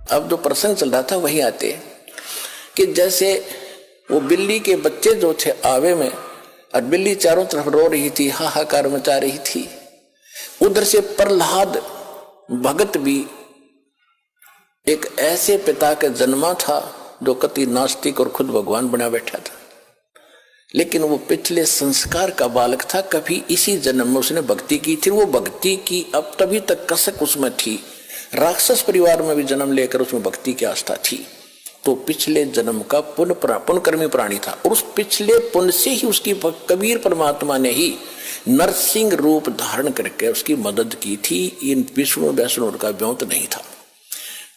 अब जो प्रसंग चल रहा था वही आते कि जैसे वो बिल्ली के बच्चे जो थे आवे में, और बिल्ली चारों तरफ रो रही थी, हाहाकार मचा रही थी। उधर से प्रहलाद भगत भी एक ऐसे पिता का जन्मा था जो कति नास्तिक और खुद भगवान बना बैठा था, लेकिन वो पिछले संस्कार का बालक था। कभी इसी जन्म में उसने भक्ति की थी, वो भक्ति की अब तभी तक कसक उसमें थी। राक्षस परिवार में भी जन्म लेकर उसमें भक्ति की आस्था थी, तो पिछले जन्म का पुण्यकर्मी प्राणी था। और उस पिछले पुण्य से ही उसकी कबीर परमात्मा ने ही नरसिंह रूप धारण करके उसकी मदद की थी। इन विष्णु वैष्णु का व्योत नहीं था।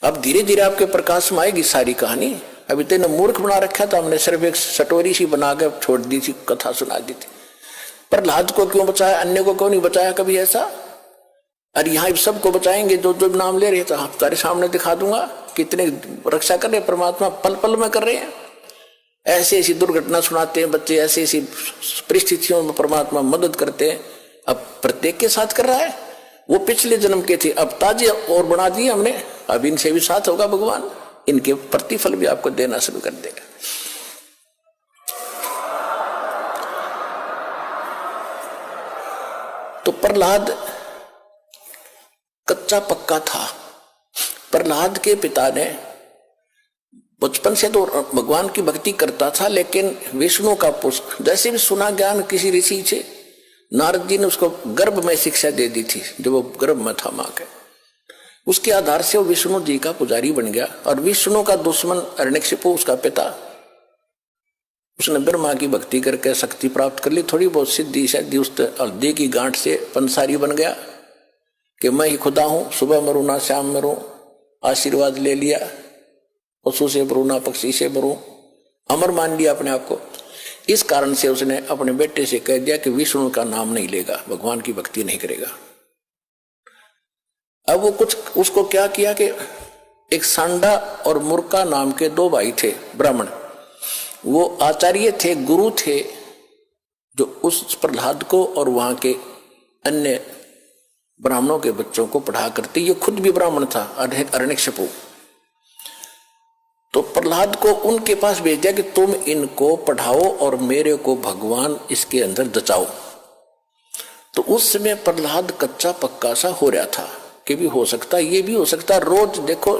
अब धीरे धीरे आपके प्रकाश में आएगी सारी कहानी। अभी तेने मूर्ख बना रखा था, हमने सिर्फ एक सटोरी सी बना के छोड़ दी थी, कथा सुना दी थी। प्रहलाद को क्यों बचाया, अन्य को क्यों नहीं बचाया कभी ऐसा? अरे यहाँ सबको बचाएंगे जो जो नाम ले रहे थे, आप तारे सामने दिखा दूंगा कितने रक्षा कर रहे परमात्मा, पल पल में कर रहे हैं। ऐसी ऐसी दुर्घटना सुनाते हैं बच्चे, ऐसी ऐसी परिस्थितियों में परमात्मा मदद करते हैं। अब प्रत्येक के साथ कर रहा है। वो पिछले जन्म के थे, अब ताजे और बना दिए हमने, अब इनसे भी साथ होगा भगवान, इनके प्रतिफल भी आपको देना शुरू कर देगा। तो प्रहलाद कच्चा पक्का था। प्रहलाद के पिता ने बचपन से तो भगवान की भक्ति करता था, लेकिन विष्णु का पुष्प जैसे भी सुना ज्ञान किसी ऋषि से, नारद जी ने उसको गर्भ में शिक्षा दे दी थी जब वो गर्भ में था मां के। उसके आधार से वो विष्णु जी का पुजारी बन गया। और विष्णु का दुश्मन हिरण्यकशिपु उसका पिता, उसने ब्रह्मा की भक्ति करके शक्ति प्राप्त कर ली, थोड़ी बहुत सिद्धि शादी उस हल्दी की गांठ से पंसारी बन गया कि मैं ही खुदा हूं, सुबह मरूं ना शाम मरूं, आशीर्वाद ले लिया, पशु से मरूं ना पक्षी से मरूं, अमर मान लिया अपने आप को। इस कारण से उसने अपने बेटे से कह दिया कि विष्णु का नाम नहीं लेगा, भगवान की भक्ति नहीं करेगा। अब वो कुछ उसको क्या किया कि एक सांडा और मुर्का नाम के दो भाई थे ब्राह्मण, वो आचार्य थे, गुरु थे, जो उस प्रहलाद को और वहां के अन्य ब्राह्मणों के बच्चों को पढ़ा करते। ये खुद भी ब्राह्मण था हिरण्यकशिपु। तो प्रहलाद को उनके पास भेज दिया कि तुम इनको पढ़ाओ और मेरे को भगवान इसके अंदर दचाओ। तो उस समय प्रहलाद कच्चा पक्का सा हो रहा था कि भी हो सकता, ये भी हो सकता। रोज देखो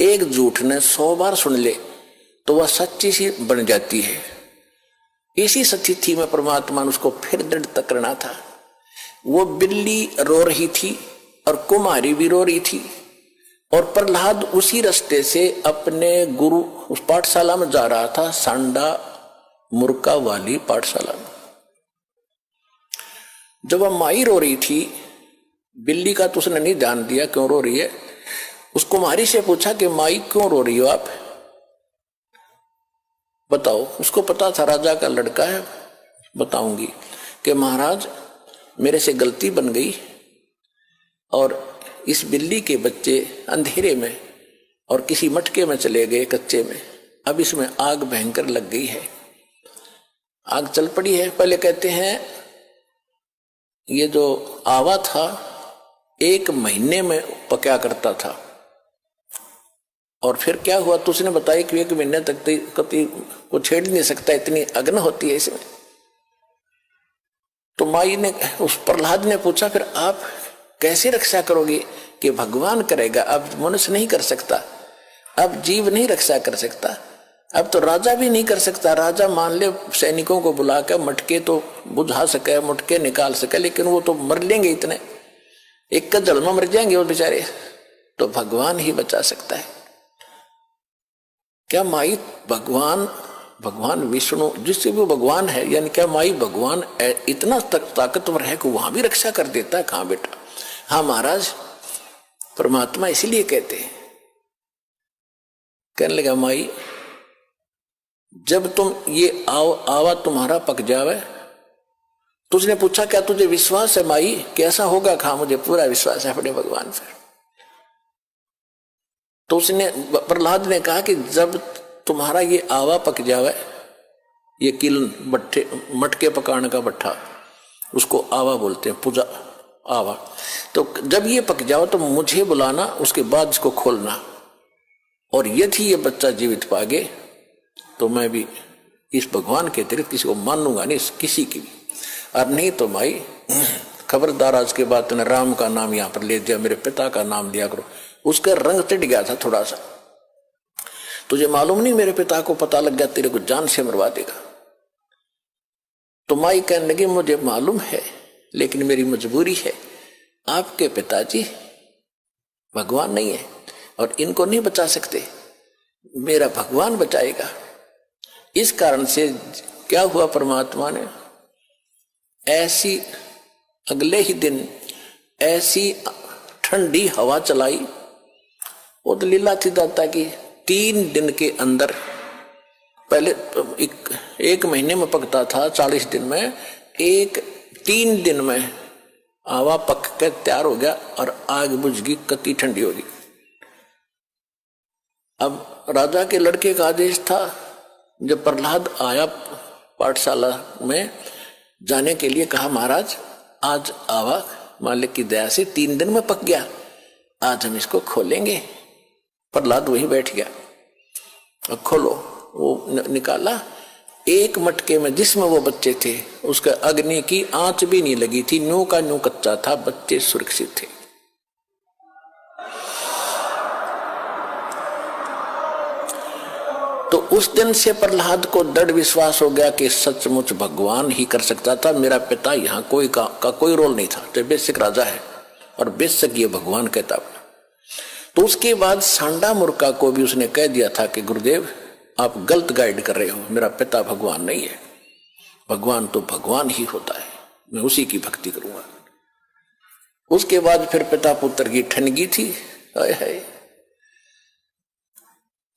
एक झूठ ने 100 बार सुन ले तो वह सच्ची सी बन जाती है। इसी स्थिति में परमात्मा ने उसको फिर दृढ़ करना था। वो बिल्ली रो रही थी और कुमारी भी रो रही थी, और प्रहलाद उसी रास्ते से अपने गुरु उस पाठशाला में जा रहा था, सांडा मुर्का वाली पाठशाला में। जब वह माई रो रही थी, बिल्ली का तो उसने नहीं ध्यान दिया क्यों रो रही है। उस कुमारी से पूछा कि माई क्यों रो रही हो आप, बताओ। उसको पता था राजा का लड़का है, बताऊंगी कि महाराज मेरे से गलती बन गई और इस बिल्ली के बच्चे अंधेरे में और किसी मटके में चले गए कच्चे में, अब इसमें आग भयंकर लग गई है, आग चल पड़ी है। पहले कहते हैं ये जो आवा था 1 महीने में पका करता था, और फिर क्या हुआ तो उसने बताया कि 1 महीने तक कभी को छेड़ नहीं सकता, इतनी अग्नि होती है इसमें। तो माई ने उस प्रहलाद ने पूछा फिर आप कैसे रक्षा करोगे, कि भगवान करेगा, अब मनुष्य नहीं कर सकता, अब जीव नहीं रक्षा कर सकता, अब तो राजा भी नहीं कर सकता। राजा मान ले सैनिकों को बुलाकर मटके तो बुझा सके, मटके निकाल सके, लेकिन वो तो मर लेंगे, इतने एक का जल में मर जाएंगे वो बेचारे, तो भगवान ही बचा सकता है। क्या माई भगवान विष्णु जिससे भी भगवान है, यानी क्या माई भगवान इतना ताकतवर है कि वहां भी रक्षा कर देता है? कहां बेटा, हाँ महाराज परमात्मा इसीलिए कहते हैं। कहने लगा माई जब तुम ये आवा तुम्हारा पक जावे, तो उसने पूछा क्या तुझे विश्वास है माई, कैसा होगा? कहा मुझे पूरा विश्वास है अपने भगवान पर। तो उसने प्रहलाद ने कहा कि जब तुम्हारा ये आवा पक जावे, ये किलन मटके पकाने का भट्ठा, उसको आवा बोलते हैं, पूजा आवा, तो जब ये पक जाओ तो मुझे बुलाना, उसके बाद इसको खोलना। और यदि ये बच्चा जीवित पागे तो मैं भी इस भगवान के अतिरिक्त किसी को मानूंगा नहीं, किसी की भी। और नहीं तो भाई खबरदार, आज के बाद तूने राम का नाम यहाँ पर ले दिया, मेरे पिता का नाम लिया करो। उसका रंग चढ़ गया था थोड़ा सा, तुझे मालूम नहीं मेरे पिता को पता लग गया तेरे को जान से मरवा देगा। तो माई कहने लगी मुझे मालूम है लेकिन मेरी मजबूरी है, आपके पिताजी भगवान नहीं है और इनको नहीं बचा सकते, मेरा भगवान बचाएगा। इस कारण से क्या हुआ, परमात्मा ने ऐसी अगले ही दिन ऐसी ठंडी हवा चलाई, वो तो लीला थी दाता की। 3 दिन के अंदर, पहले एक महीने में पकता था, 40 दिन में, 3 दिन में आवा पक के तैयार हो गया और आग बुझ गई, कति ठंडी होगी। अब राजा के लड़के का आदेश था, जब प्रहलाद आया पाठशाला में जाने के लिए, कहा महाराज आज आवा मालिक की दया से 3 दिन में पक गया, आज हम इसको खोलेंगे। प्रहलाद वहीं बैठ गया और खोलो, वो निकाला। एक मटके में जिसमें वो बच्चे थे उसका अग्नि की आंच भी नहीं लगी थी, न्यू का न्यू कच्चा था, बच्चे सुरक्षित थे। तो उस दिन से प्रहलाद को दृढ़ विश्वास हो गया कि सचमुच भगवान ही कर सकता था, मेरा पिता यहाँ कोई का कोई रोल नहीं था, तो बेशक राजा है और बेशक ये भगवान कहता। तो उसके बाद सांडा मुर्का को भी उसने कह दिया था कि गुरुदेव आप गलत गाइड कर रहे हो, मेरा पिता भगवान नहीं है, भगवान तो भगवान ही होता है, मैं उसी की भक्ति करूंगा। उसके बाद फिर पिता पुत्र की ठनगी थी, हाय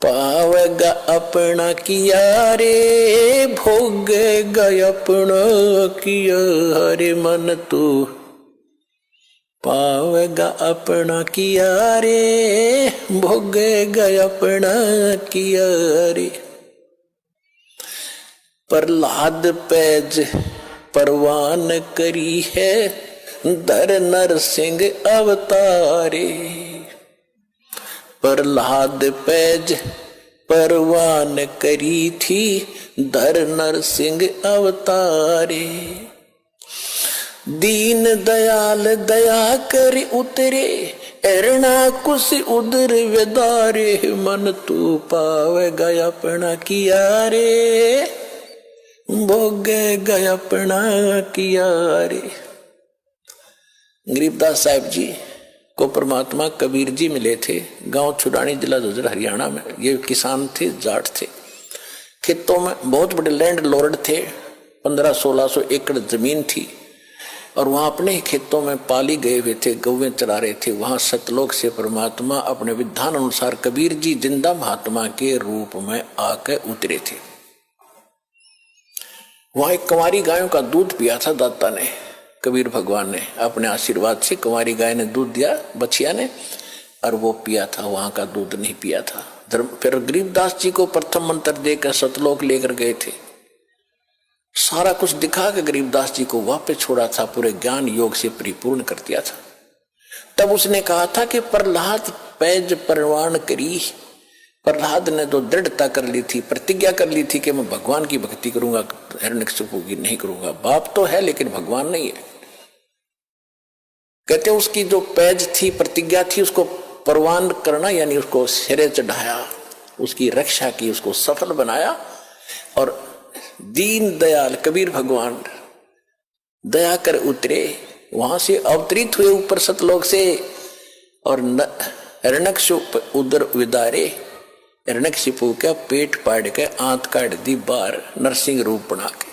पावेगा अपना किया रे, भोगेगा अपना किया रे मन तू, पावेगा अपना किया रे, भोगेगा अपना किया रे। प्रहलाद पैज परवान करी है, धर नरसिंह अवतारे। प्रहलाद पैज परवान करी थी, धर नरसिंह अवतारे। दीन दयाल दया कर उतरे, एरना कुछ उदर वेदारे, मन तू पावेगा अपना किया रे, भोगेगा अपना किया रे। गरीबदास साहिब जी को परमात्मा कबीर जी मिले थे, गांव छुड़ानी, जिला झज्जर, हरियाणा में। ये किसान थे, जाट थे, खेतों में बहुत बड़े लैंड लॉर्ड थे, 1500-1600 एकड़ जमीन थी और वहां अपने खेतों में पाली गए हुए थे, गौवें चरा रहे थे। वहां सतलोक से परमात्मा अपने विधान अनुसार कबीर जी जिंदा महात्मा के रूप में आकर उतरे थे। वहां एक कुंवारी गायों का दूध पिया था दाता ने, कबीर भगवान ने अपने आशीर्वाद से कुंवारी गाय ने दूध दिया बछिया ने, और वो पिया था, वहां का दूध नहीं पिया था। फिर गरीबदास जी को प्रथम मंत्र देकर सतलोक लेकर गए थे, सारा कुछ दिखा के गरीबदास जी को वापस छोड़ा था, पूरे ज्ञान योग से परिपूर्ण कर दिया था। तब उसने कहा था कि प्रहलाद पैज परवान करी। प्रहलाद ने तो दृढ़ता कर ली थी, प्रतिज्ञा कर ली थी कि मैं भगवान की भक्ति करूंगा, हिरण्यकशिपु की नहीं करूंगा। बाप तो है लेकिन भगवान नहीं है। कहते उसकी जो पैज थी, प्रतिज्ञा थी, उसको परवान करना यानी उसको सिरे चढ़ाया, उसकी रक्षा की, उसको सफल बनाया। और दीन दयाल कबीर भगवान दया कर उतरे, वहां से अवतरित हुए ऊपर सतलोक से, और हिरण्यकशिपु उदर विदारे, हिरण्यकशिपु का पेट पाड़ के आंत काट दी बाहर, नरसिंह रूप बना के।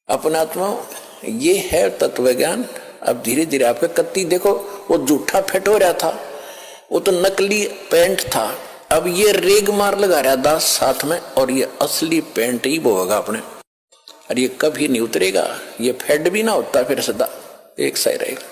अपना आत्मा ये है तत्व ज्ञान। अब धीरे धीरे आपके कत्ती देखो, वो जूठा फेट हो रहा था, वो तो नकली पेंट था, अब ये रेग मार लगा रहा दास साथ में, और ये असली पेंट ही बोगा अपने, और ये कभी नहीं उतरेगा, ये फेड भी ना होता फिर सदा एक सा ही रहेगा।